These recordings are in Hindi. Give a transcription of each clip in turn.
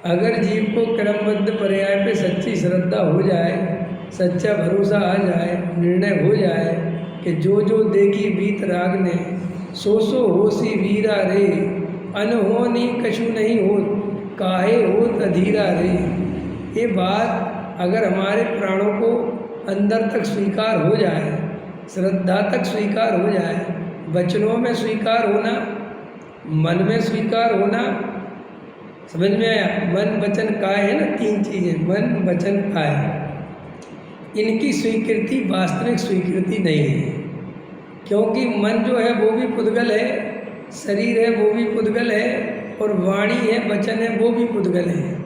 अगर जीव को क्रमबद्ध पर्याय पे सच्ची श्रद्धा हो जाए, सच्चा भरोसा आ जाए, निर्णय हो जाए कि जो जो देखी बीत राग ने, सो सो होसी वीरा रे, अनहोनी कछु नहीं हो, काहे होत अधीरा रे। ये बात अगर हमारे प्राणों को अंदर तक स्वीकार हो जाए, श्रद्धा तक स्वीकार हो जाए, वचनों में स्वीकार होना, मन में स्वीकार होना, समझ में आया? मन वचन काय है ना, तीन चीज़ें, मन वचन काय। इनकी स्वीकृति वास्तविक स्वीकृति नहीं है, क्योंकि मन जो है वो भी पुद्गल है, शरीर है वो भी पुद्गल है, और वाणी है, वचन है वो भी पुद्गल है।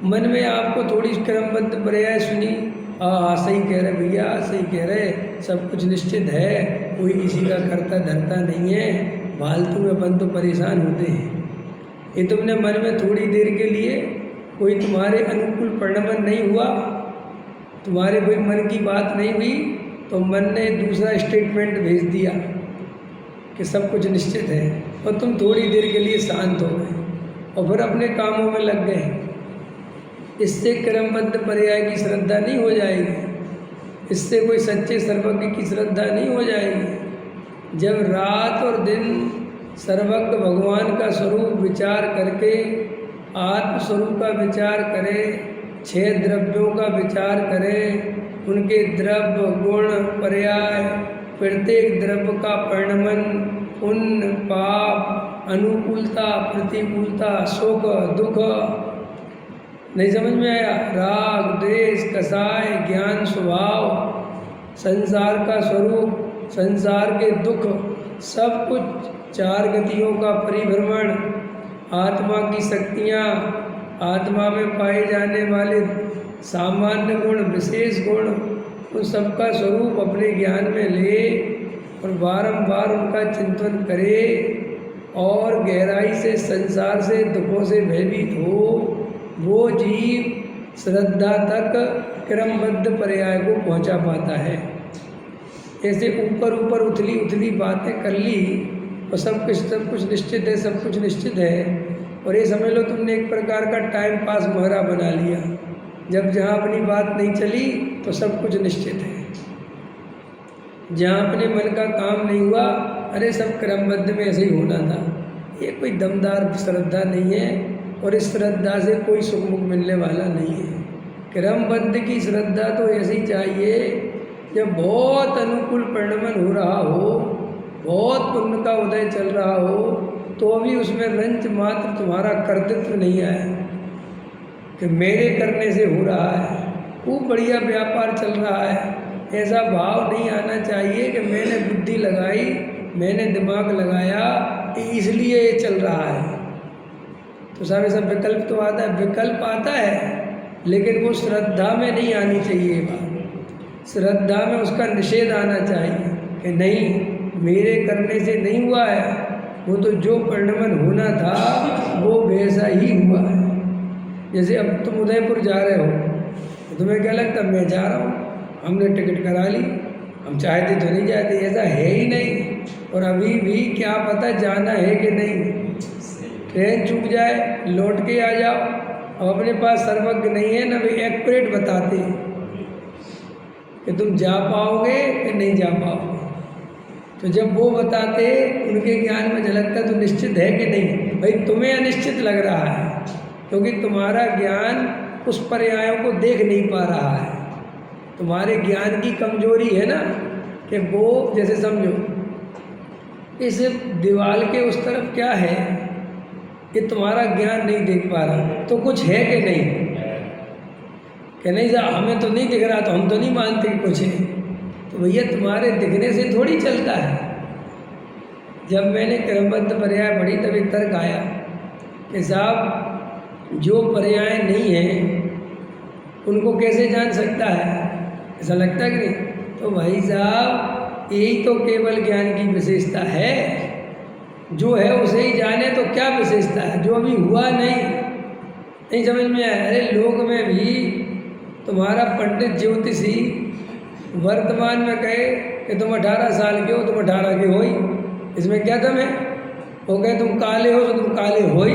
मन में आपको थोड़ी क्रमबद्ध पर्याय सुनी, हाँ सही कह रहे भैया, सही कह रहे, सब कुछ निश्चित है, कोई किसी का करता धरता नहीं है, फालतू में अपन तो परेशान होते हैं। ये तुमने मन में थोड़ी देर के लिए कोई तुम्हारे अनुकूल परिणमन नहीं हुआ, तुम्हारे कोई मन की बात नहीं हुई, तो मन ने दूसरा स्टेटमेंट भेज दिया कि सब कुछ निश्चित है, और तुम थोड़ी देर के लिए शांत हो गए और फिर अपने कामों में लग गए। इससे क्रमबद्ध पर्याय की श्रद्धा नहीं हो जाएगी, इससे कोई सच्चे सर्वज्ञ की श्रद्धा नहीं हो जाएगी। जब रात और दिन सर्वज्ञ भगवान का स्वरूप विचार करके, आत्म स्वरूप का विचार करे, 6 द्रव्यों का विचार करे, उनके द्रव्य गुण पर्याय, प्रत्येक द्रव्य का परिणमन, पुण्य पाप, अनुकूलता प्रतिकूलता, सुख दुख, नहीं समझ में आया? राग द्वेष कसाय ज्ञान स्वभाव, संसार का स्वरूप, संसार के दुख, सब कुछ, 4 गतियों का परिभ्रमण, आत्मा की शक्तियाँ, आत्मा में पाए जाने वाले सामान्य गुण विशेष गुण, उन सबका स्वरूप अपने ज्ञान में ले और बारंबार उनका चिंतन करे, और गहराई से संसार से दुखों से भयभीत हो, वो जीव श्रद्धा तक क्रमबद्ध पर्याय को पहुंचा पाता है। ऐसे ऊपर ऊपर उथली उथली बातें कर ली और सब कुछ निश्चित है, सब कुछ निश्चित है, और ये समझ लो तुमने एक प्रकार का टाइम पास मोहरा बना लिया। जब जहाँ अपनी बात नहीं चली तो सब कुछ निश्चित है, जहाँ अपने मन का काम नहीं हुआ, अरे सब क्रमबद्ध में ऐसे ही होना था। ये कोई दमदार श्रद्धा नहीं है, और इस श्रद्धा से कोई सुख मुख मिलने वाला नहीं है। क्रमबद्ध की श्रद्धा तो ऐसी चाहिए जब बहुत अनुकूल परिणमन हो रहा हो, बहुत पुण्य का उदय चल रहा हो, तो भी उसमें रंच मात्र तुम्हारा कर्तृत्व नहीं आया कि मेरे करने से हो रहा है, खूब बढ़िया व्यापार चल रहा है, ऐसा भाव नहीं आना चाहिए कि मैंने बुद्धि लगाई, मैंने दिमाग लगाया, इसलिए ये चल रहा है। तो सारे सब विकल्प तो आता है, विकल्प आता है, लेकिन वो श्रद्धा में नहीं आनी चाहिए बात। श्रद्धा में उसका निषेध आना चाहिए कि नहीं, मेरे करने से नहीं हुआ है, वो तो जो परिणमन होना था वो वैसा ही हुआ है। जैसे अब तुम उदयपुर जा रहे हो, तो तुम्हें क्या लगता है मैं जा रहा हूँ, हमने टिकट करा ली, हम चाहते तो नहीं जाते, ऐसा है ही नहीं। और अभी भी क्या पता जाना है कि नहीं, ट्रेन चूक जाए, लौट के आ जाओ। अब अपने पास सर्वज्ञ नहीं है ना, भाई एक्यूरेट बताते हैं कि तुम जा पाओगे कि नहीं जा पाओगे। तो जब वो बताते, उनके ज्ञान में झलकता तो निश्चित है कि नहीं, भाई तुम्हें अनिश्चित लग रहा है, क्योंकि तुम्हारा ज्ञान उस पर्यायों को देख नहीं पा रहा है। तुम्हारे ज्ञान की कमजोरी है ना, कि वो जैसे समझो इस दीवार के उस तरफ क्या है, कि तुम्हारा ज्ञान नहीं देख पा रहा, तो कुछ है कि नहीं, कि नहीं जा, हमें तो नहीं दिख रहा, तो हम तो नहीं मानते कि कुछ है। तो भैया तुम्हारे दिखने से थोड़ी चलता है। जब मैंने क्रमबद्ध पर्याय पढ़ी तब एक तर्क आया कि साहब जो पर्याय नहीं है उनको कैसे जान सकता है, ऐसा लगता है कि नहीं। तो भाई साहब यही तो केवल ज्ञान की विशेषता है, जो है उसे ही जाने, तो क्या विशेषता है, जो अभी हुआ नहीं समझ में आया। अरे लोक में भी तुम्हारा पंडित ज्योतिषी वर्तमान में कहे कि तुम 18 साल के हो, तुम 18 के हो ही, इसमें क्या दम है। वो कहे तुम काले हो तो तुम काले हो ही,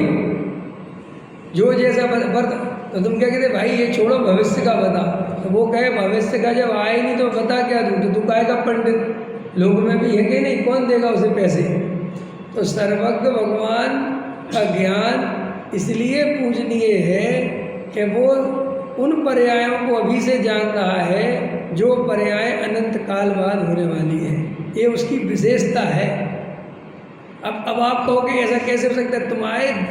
जो जैसा वर्त, तो तुम क्या कहते भाई ये छोड़ो भविष्य का बता, तो वो कहे भविष्य का जब आए नहीं तो बता क्या दूँ, तो तू काहे का पंडित, लोग में भी है कि नहीं, कौन देगा उसे पैसे। तो सर्वज्ञ भगवान का ज्ञान इसलिए पूजनीय है कि वो उन पर्यायों को अभी से जान रहा है जो पर्याय अनंत काल बाद होने वाली है, ये उसकी विशेषता है। अब आप कहोगे ऐसा कैसे हो सकता है,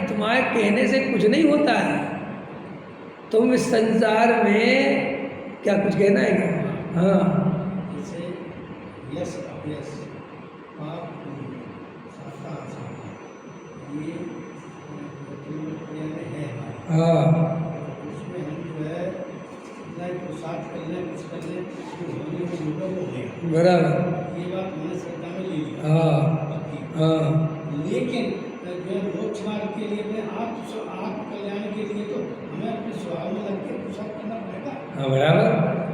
तुम्हारे कहने से कुछ नहीं होता है, तुम इस संसार में क्या कुछ कहना है क्या? हाँ, यस अभ्यस पाप ये है। हाँ, उसमें हम जो है इतना पुरुषार्थ कर लें, कुछ कर लें, जो होने में होगा वो होगा। बराबर, ये बात मैंने श्रद्धा में ले ली। हाँ हाँ, लेकिन जो है मोक्ष मार्ग के लिए अपने आत्म कल्याण के लिए तो हमें अपने स्वभाव में लग के पुरुषार्थ करना पड़ेगा। हाँ बराबर।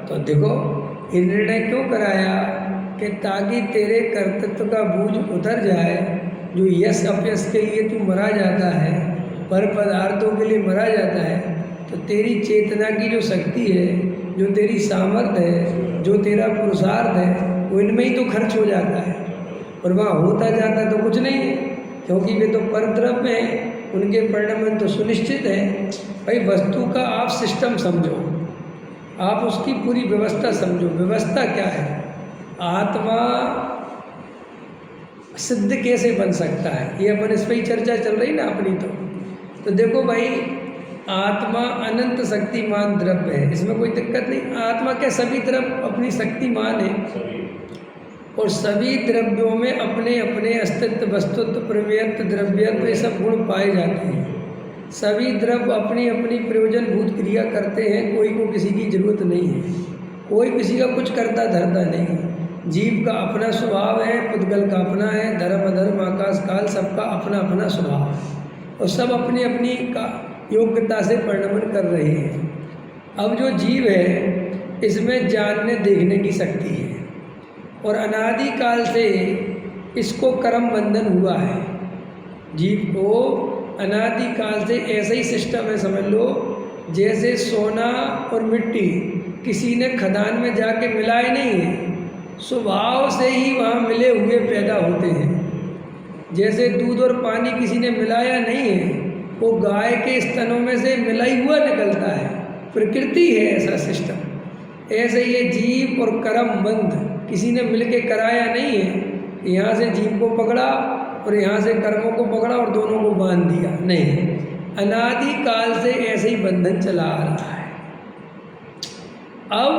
तो देखो ये निर्णय क्यों कराया कि ताकि तेरे कर्तृत्व का बोझ उतर जाए, जो यश अपयश के लिए तू मरा जाता है, पर पदार्थों के लिए मरा जाता है, तो तेरी चेतना की जो शक्ति है, जो तेरी सामर्थ्य है, जो तेरा पुरुषार्थ है, वो इनमें ही तो खर्च हो जाता है, और वहाँ होता जाता तो कुछ नहीं है, क्योंकि वे तो परद्रव्य हैं, उनके परिणाम तो सुनिश्चित है। भाई वस्तु का आप सिस्टम समझो, आप उसकी पूरी व्यवस्था समझो। व्यवस्था क्या है? आत्मा सिद्ध कैसे बन सकता है, ये अपन इस पर ही चर्चा चल रही ना अपनी। तो देखो भाई, आत्मा अनंत शक्तिमान द्रव्य है, इसमें कोई दिक्कत नहीं। आत्मा के सभी तरफ अपनी शक्तिमान है, और सभी द्रव्यों में अपने अपने अस्तित्व, वस्तुत्व, प्रमेयत्व, द्रव्यत्व, ये सब गुण पाए जाते हैं। सभी द्रव्य अपनी अपनी प्रयोजनभूत क्रिया करते हैं, कोई को किसी की जरूरत नहीं है, कोई किसी का कुछ करता धरता नहीं है। जीव का अपना स्वभाव है, पुद्गल का अपना है, धर्म अधर्म आकाश काल सबका अपना अपना स्वभाव है, और सब अपनी अपनी का योग्यता से परिणमन कर रहे हैं। अब जो जीव है इसमें जानने देखने की शक्ति है, और अनादि काल से इसको कर्म बंधन हुआ है। जीव को अनादि काल से ऐसा ही सिस्टम है, समझ लो जैसे सोना और मिट्टी किसी ने खदान में जाके मिलाए नहीं है, स्वभाव से ही वहाँ मिले हुए पैदा होते हैं। जैसे दूध और पानी किसी ने मिलाया नहीं है, वो गाय के स्तनों में से मिला ही हुआ निकलता है, प्रकृति है ऐसा सिस्टम। ऐसे ये जीव और कर्म बंध किसी ने मिलके कराया नहीं है, यहाँ से जीव को पकड़ा और यहाँ से कर्मों को पकड़ा और दोनों को बांध दिया, नहीं। अनादि काल से ऐसे ही बंधन चला आ रहा है। अब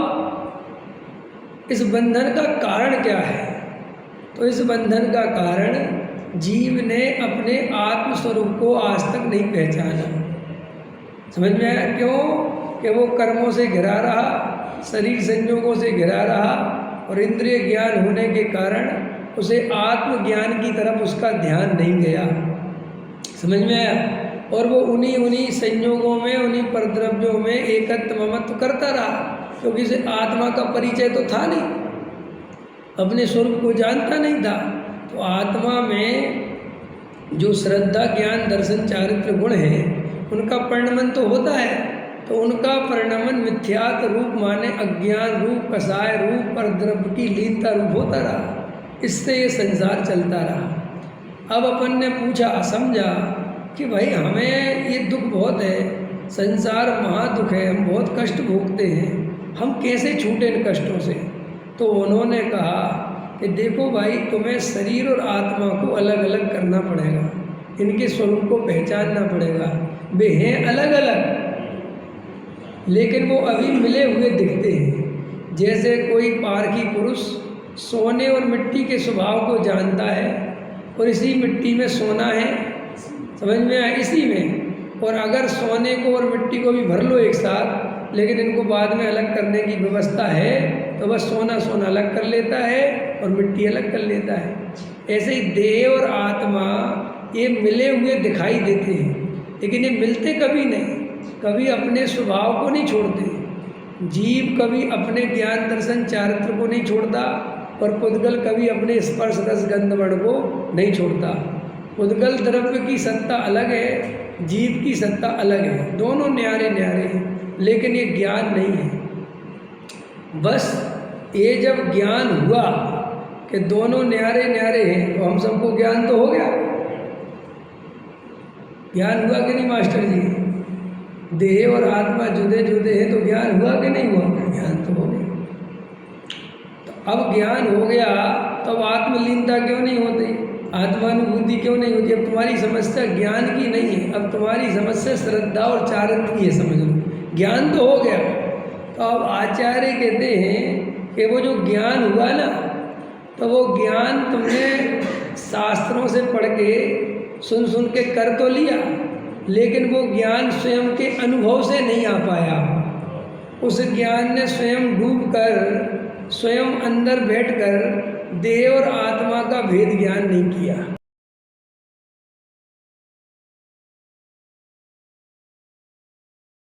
इस बंधन का कारण क्या है? तो इस बंधन का कारण जीव ने अपने आत्मस्वरूप को आज तक नहीं पहचाना। समझ में आया? क्यों? कि वो कर्मों से घिरा रहा, शरीर संयोगों से घिरा रहा, और इंद्रिय ज्ञान होने के कारण उसे आत्मज्ञान की तरफ उसका ध्यान नहीं गया। समझ में आया? और वो उन्हीं संयोगों में, उन्हीं परद्रव्यों में एकत्व ममत्व करता रहा, क्योंकि उसे आत्मा का परिचय तो था नहीं, अपने स्वरूप को जानता नहीं था। तो आत्मा में जो श्रद्धा ज्ञान दर्शन चारित्र गुण हैं, उनका परिणमन तो होता है, तो उनका परिणमन मिथ्यात रूप माने अज्ञान रूप, कसाय रूप, परद्रव्य की लीनता रूप होता रहा। इससे ये संसार चलता रहा। अब अपन ने पूछा, समझा कि भाई हमें ये दुख बहुत है, संसार महादुख है, हम बहुत कष्ट भोगते हैं, हम कैसे छूटे इन कष्टों से? तो उन्होंने कहा कि देखो भाई, तुम्हें शरीर और आत्मा को अलग अलग करना पड़ेगा, इनके स्वरूप को पहचानना पड़ेगा। वे हैं अलग अलग, लेकिन वो अभी मिले हुए दिखते हैं। जैसे कोई पारखी पुरुष सोने और मिट्टी के स्वभाव को जानता है, और इसी मिट्टी में सोना है, समझ में आया? इसी में। और अगर सोने को और मिट्टी को भी भर लो एक साथ, लेकिन इनको बाद में अलग करने की व्यवस्था है, तो बस सोना सोना अलग कर लेता है और मिट्टी अलग कर लेता है। ऐसे ही देह और आत्मा ये मिले हुए दिखाई देते हैं, लेकिन ये मिलते कभी नहीं, कभी अपने स्वभाव को नहीं छोड़ते। जीव कभी अपने ज्ञान दर्शन चारित्र को नहीं छोड़ता, और पुद्गल कभी अपने स्पर्श रस गंध वर्ण को नहीं छोड़ता। पुद्गल द्रव्य की सत्ता अलग है, जीव की सत्ता अलग है, दोनों न्यारे न्यारे हैं, लेकिन ये ज्ञान नहीं है। बस ये जब ज्ञान हुआ कि दोनों न्यारे न्यारे हैं, तो हम सबको ज्ञान तो हो गया। ज्ञान हुआ कि नहीं मास्टर जी? देह और आत्मा जुदे जुदे हैं तो ज्ञान हुआ कि नहीं हुआ? ज्ञान तो हो गया। तो अब ज्ञान हो गया तो अब आत्मलीनता क्यों नहीं होती, आत्मानुभूति क्यों नहीं होती? अब तुम्हारी समस्या ज्ञान की नहीं है, अब तुम्हारी समस्या श्रद्धा और चारण की है, समझ लो। ज्ञान तो हो गया। तो अब आचार्य कहते हैं कि वो जो ज्ञान हुआ ना, तो वो ज्ञान तुमने शास्त्रों से पढ़ के सुन सुन के कर तो लिया, लेकिन वो ज्ञान स्वयं के अनुभव से नहीं आ पाया। उस ज्ञान ने स्वयं डूब कर, स्वयं अंदर बैठकर देह और आत्मा का भेद ज्ञान नहीं किया।